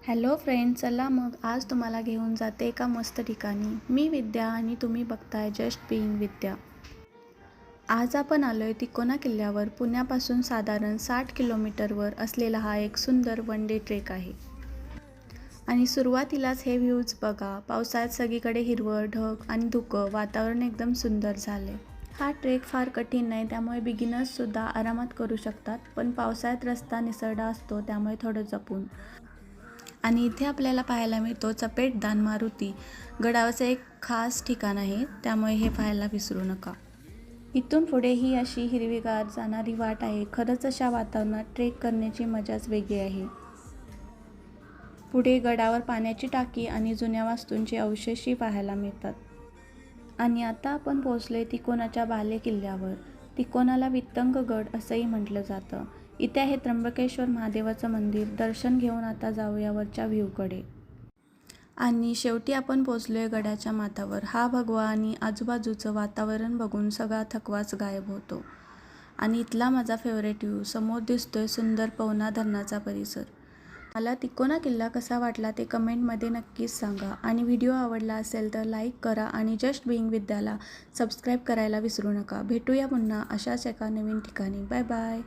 Hello friends, चला मग आज तुम्हाला घेऊन जाते एका मस्त ठिकाणी. मी विद्या आणि तुम्ही बघताय जस्ट बीइंग विद्या. आज आपण आलोय तिकोना किल्ल्यावर. पुण्यापासून साधारण 60 किलोमीटरवर असलेला हा एक सुंदर वन डे ट्रेक आहे. आणि सुरुवातीलाच हे व्ह्यूज बघा. पावसाळ्यात सगळीकडे हिरवळ, ढग आणि धुकं, वातावरण एकदम सुंदर झाले. हा ट्रेक फार कठीण नाही, त्यामुळे बिगिनर्ससुद्धा आरामात करू शकतात. पण पावसाळ्यात रस्ता निसरडा असतो, त्यामुळे थोडं जपून. आणि इथे आपल्याला पाहायला मिळतो चपेटदान मारुती. गडावरचं एक खास ठिकाण आहे, त्यामुळे हे पाहायला विसरू नका. इथून पुढे ही अशी हिरवीगार जाणारी वाट आहे. खरंच अशा वातावरणात ट्रेक करण्याची मजाच वेगळी आहे. पुढे गडावर पाण्याची टाकी आणि जुन्या वास्तूंचे अवशेषही पाहायला मिळतात. आणि आता आपण पोहोचलोय तिकोनाच्या बाले किल्ल्यावर. तिकोनाला वित्तंग गड असंही म्हटलं जातं. इथे आहे त्र्यंबकेश्वर महादेवाचं मंदिर. दर्शन घेऊन आता जाऊया वरच्या व्ह्यूकडे. आणि शेवटी आपण पोहोचलोय गडाच्या माथ्यावर. हा भगवा आणि आजूबाजूचं वातावरण बघून सगळा थकवाच गायब होतो. आणि इथला माझा फेवरेट व्ह्यू. समोर दिसतोय सुंदर पवना धरणाचा परिसर. मला तिकोना किल्ला कसा वाटला ते कमेंटमध्ये नक्कीच सांगा. आणि व्हिडिओ आवडला असेल तर लाईक करा आणि जस्ट बीइंग विद्याला सबस्क्राईब करायला विसरू नका. भेटूया पुन्हा अशाच एका नवीन ठिकाणी. Bye bye.